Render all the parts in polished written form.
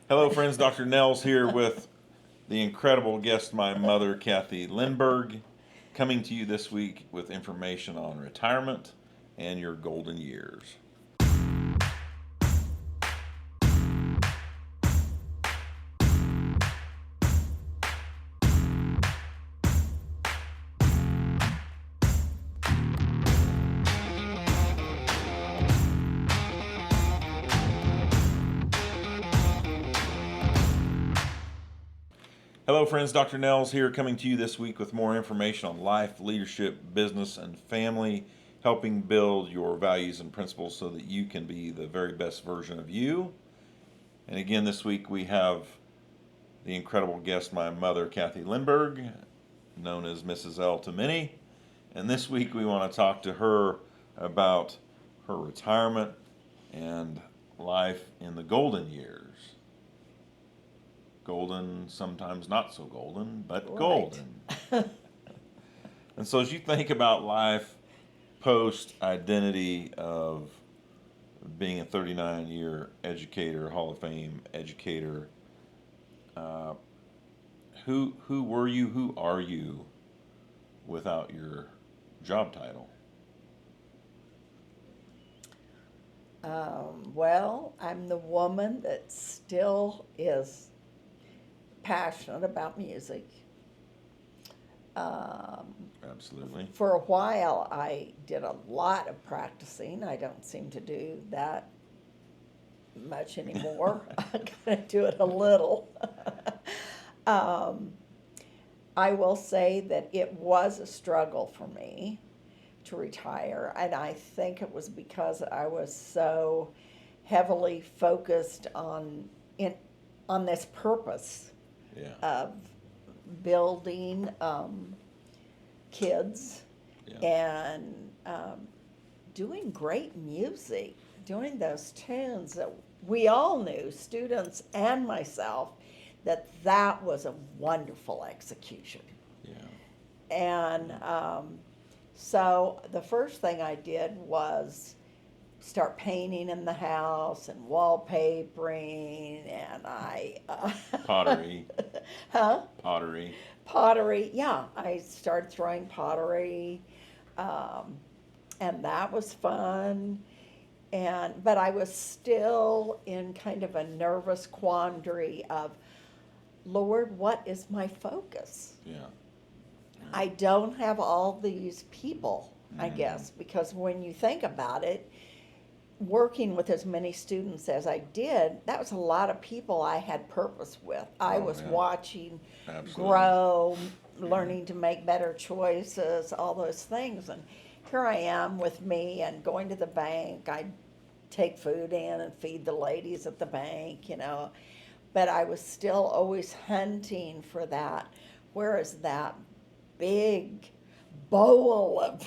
Hello, friends. Dr. Nels here with the incredible guest, my mother, Kathy Lindberg, coming to you this week with information on retirement and your golden years. Hello, friends. Dr. Nels here, coming to you this week with more information on life, leadership, business, and family, helping build your values and principles so that you can be the very best version of you. And again, this week we have the incredible guest, my mother, Kathy Lindberg, known as Mrs. L to many. And this week we want to talk to her about her retirement and life in the golden years. Golden, sometimes not so golden, but Right. golden. And so as you think about life post identity of being a 39-year educator, Hall of Fame educator, uh, who were you, who are you without your job title? Well, I'm the woman that still is passionate about music. Um, Absolutely. for a while, I did a lot of practicing. I don't seem to do that much anymore. I gotta do it a little. um, I will say that it was a struggle for me to retire, and I think it was because I was so heavily focused on this purpose Yeah. of building kids Yeah. and doing great music, doing those tunes that we all knew, students and myself, that that was a wonderful execution. Yeah. And so the first thing I did was start painting in the house and wallpapering, and Pottery. huh? Pottery. Pottery. Yeah, I started throwing pottery, and that was fun. But I was still in kind of a nervous quandary of, Lord, what is my focus? Yeah. I don't have all these people, I Mhm. guess, because when you think about it, working with as many students as I did, that was a lot of people I had purpose with. I Oh, was yeah. watching Absolutely. grow, learning to make better choices, all those things. And here I am with me and going to the bank. I take food in and feed the ladies at the bank. But I was still always hunting for that. Whereas that big bowl of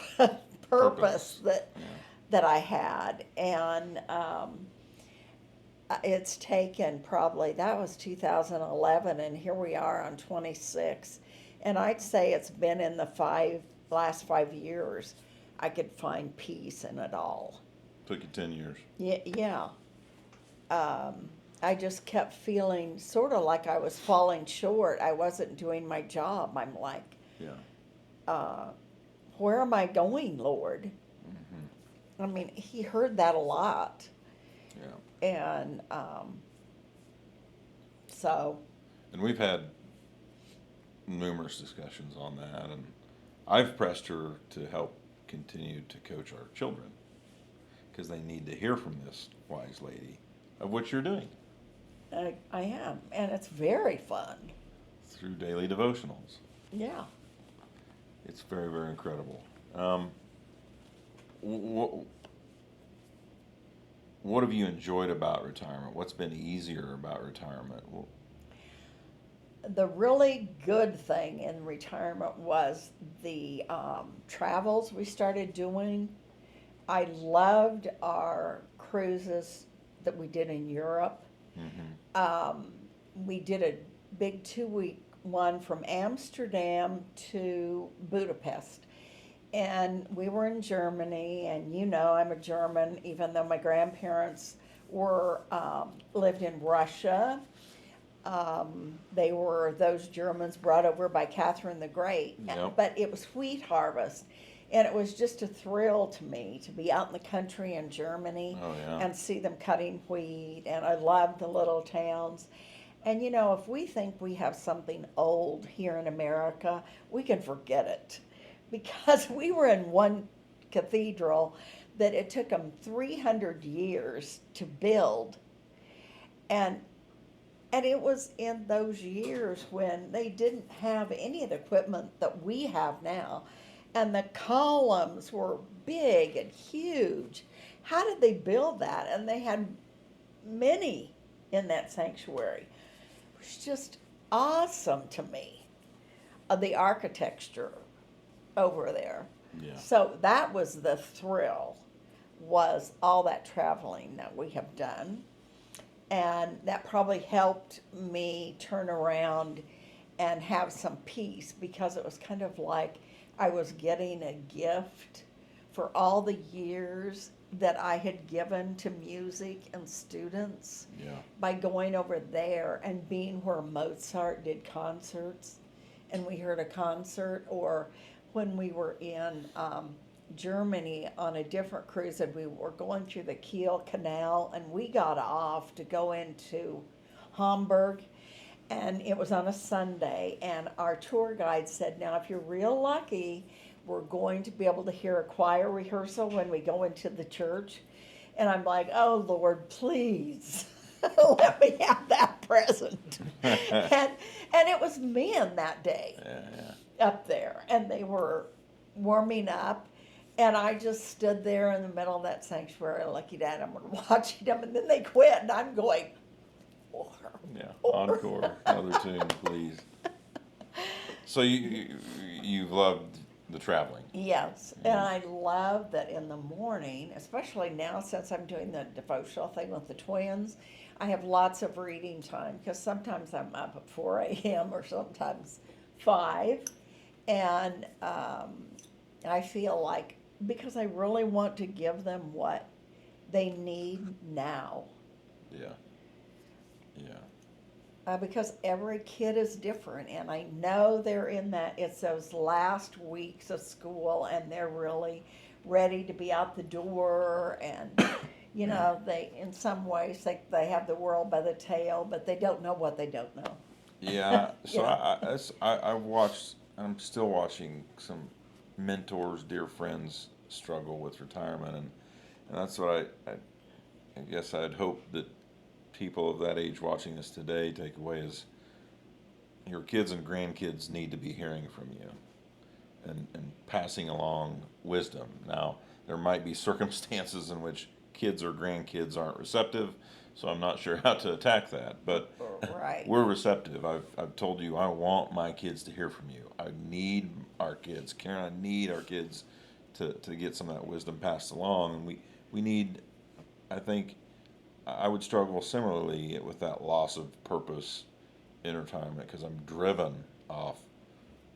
purpose that Yeah. that I had, and it's taken probably, that was 2011, and here we are on 26, and I'd say it's been in the last 5 years I could find peace in it all. Took you 10 years. Yeah, yeah. I just kept feeling sort of like I was falling short. I wasn't doing my job. I'm like, Yeah. uh, where am I going, Lord? Hmm. I mean, he heard that a lot. Yeah. And so, And we've had numerous discussions on that, and I've pressed her to help continue to coach our children because they need to hear from this wise lady of what you're doing I am. And it's very fun. through daily devotionals. Yeah. It's very, very incredible. What what have you enjoyed about retirement? What's been easier about retirement? The really good thing in retirement was the travels we started doing. I loved our cruises that we did in Europe. Mm-hmm. We did a big 2 week one from Amsterdam to Budapest. And we were in Germany, and I'm a German, even though my grandparents lived in Russia. They were those Germans brought over by Catherine the Great. Yep. But it was wheat harvest. And it was just a thrill to me to be out in the country in Germany Oh, yeah. and see them cutting wheat. And I loved the little towns. And you know, if we think we have something old here in America, we can forget it. Because we were in one cathedral that it took them 300 years to build. And and it was in those years when they didn't have any of the equipment that we have now. And the columns were big and huge. How did they build that? And they had many in that sanctuary. It was just awesome to me, the architecture over there. Yeah. So that was the thrill, was all that traveling that we have done. And that probably helped me turn around and have some peace, because it was kind of like I was getting a gift for all the years that I had given to music and students Yeah. by going over there and being where Mozart did concerts and we heard a concert, or when we were in Germany on a different cruise and we were going through the Kiel Canal and we got off to go into Hamburg, and it was on a Sunday, and our tour guide said, now if you're real lucky, we're going to be able to hear a choir rehearsal when we go into the church. And I'm like, oh Lord, please let me have that present. and it was men that day Yeah. up there, and they were warming up, and I just stood there in the middle of that sanctuary looking at them and watching them, and then they quit, and I'm going, more, Yeah. more. Encore. Another tune, please. So you've loved the traveling. Yes, and I love that in the morning, especially now since I'm doing the devotional thing with the twins, I have lots of reading time, because sometimes I'm up at 4 a.m. or sometimes 5, and I feel like, because I really want to give them what they need now, Yeah. Yeah. because every kid is different, and I know they're in that, it's those last weeks of school, and they're really ready to be out the door, and you know, they, in some ways, they have the world by the tail, but they don't know what they don't know. Yeah. So Yeah. I watched. I'm still watching some mentors, dear friends, struggle with retirement, and that's what I guess I'd hope that people of that age watching this today take away is your kids and grandkids need to be hearing from you and passing along wisdom. Now, there might be circumstances in which kids or grandkids aren't receptive, so I'm not sure how to attack that, but Right. we're receptive. I've told you I want my kids to hear from you. I need our kids, Karen, I need our kids to get some of that wisdom passed along, and we need, I think, I would struggle similarly with that loss of purpose in retirement, because I'm driven off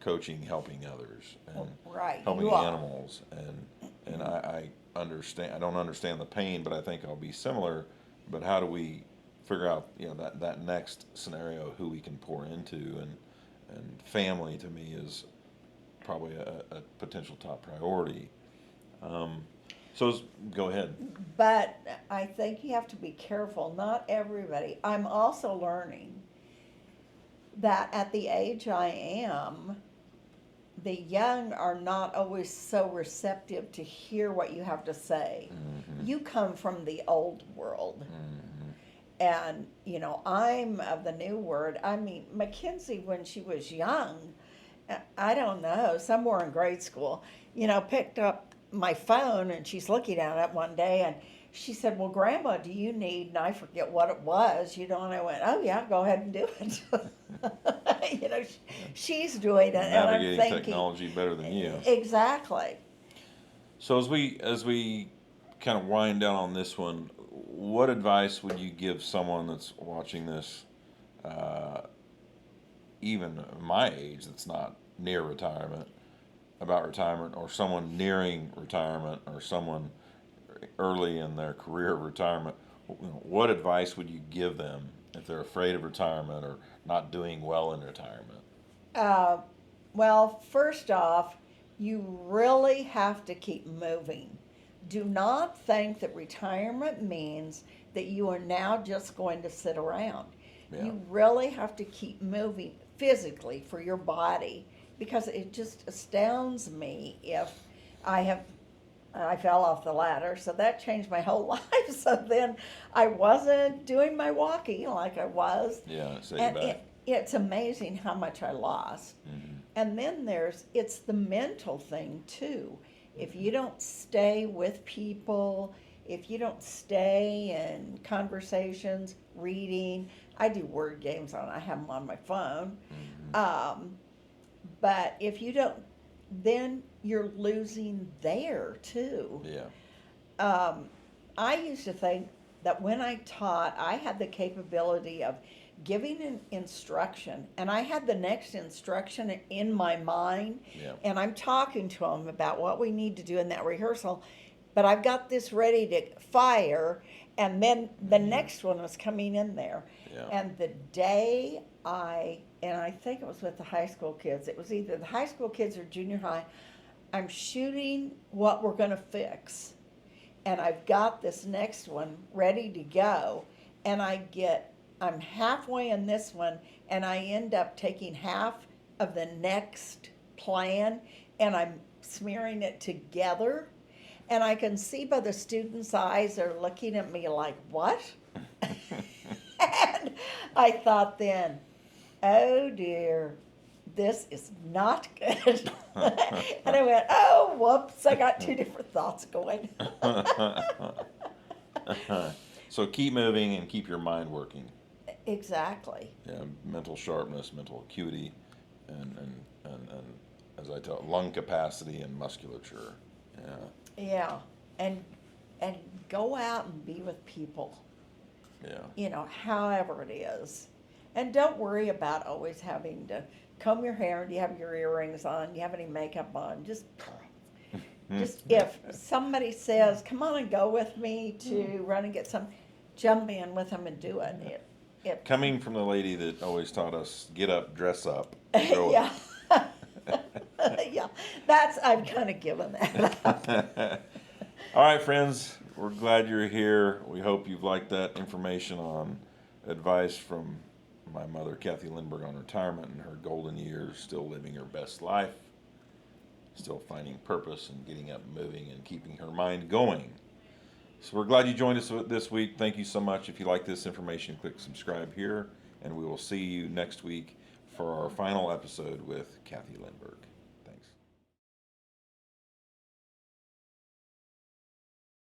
coaching, helping others, and Right, helping you are. animals, and I understand. I don't understand the pain, but I think I'll be similar. But how do we figure out, that next scenario, who we can pour into, and family to me is probably a potential top priority. Go ahead. But I think you have to be careful. Not everybody. I'm also learning that at the age I am, the young are not always so receptive to hear what you have to say. Mm-hmm. You come from the old world. Mm-hmm. And, I'm of the new word. I mean, Mackenzie, when she was young, I don't know, somewhere in grade school, picked up my phone, and she's looking at it one day, and she said, well, Grandma, do you need, and I forget what it was, and I went, oh yeah, go ahead and do it. She's doing it, and I'm Navigating thinking, technology better than you. exactly. So as we kind of wind down on this one, what advice would you give someone that's watching this, even my age, that's not near retirement, about retirement, or someone nearing retirement, or someone early in their career of retirement? What advice would you give them if they're afraid of retirement or not doing well in retirement? Uh, well, first off, you really have to keep moving. Do not think that retirement means that you are now just going to sit around. Yeah. You really have to keep moving physically for your body, because it just astounds me if I have I fell off the ladder, so that changed my whole life. So then I wasn't doing my walking like I was, Yeah, set you and back. it's amazing how much I lost. Mhm. And then it's the mental thing too. If you don't stay with people, if you don't stay in conversations, reading, I do word games I have them on my phone. Mhm. But if you don't, then you're losing there too. Yeah. Um, I used to think that when I taught, I had the capability of giving an instruction, and I had the next instruction in my mind, Yeah. and I'm talking to them about what we need to do in that rehearsal, but I've got this ready to fire, and then the next one was coming in there. Yeah. And the day and I think it was with the high school kids, it was either the high school kids or junior high, I'm shooting what we're going to fix. And I've got this next one ready to go. And I'm halfway in this one, and I end up taking half of the next plan, and I'm smearing it together. And I can see by the students' eyes, they're looking at me like, what? And I thought then, oh dear, this is not good. And I went, oh, whoops, I got two different thoughts going. So keep moving and keep your mind working. Exactly. Yeah, mental sharpness, mental acuity, and as I tell, lung capacity and musculature. Yeah. Yeah. And go out and be with people, Yeah. however it is. And don't worry about always having to comb your hair. Do you have your earrings on? Do you have any makeup on? Just if somebody says, come on and go with me to run and get some, jump in with them and do it. Coming from the lady that always taught us, get up, dress up, show Yeah. Yeah. I've kind of given that up. All right, friends, we're glad you're here. We hope you've liked that information on advice from my mother, Kathy Lindberg, on retirement and her golden years, still living her best life, still finding purpose and getting up and moving and keeping her mind going. So we're glad you joined us this week. Thank you so much. If you like this information, click subscribe here, and we will see you next week for our final episode with Kathy Lindberg.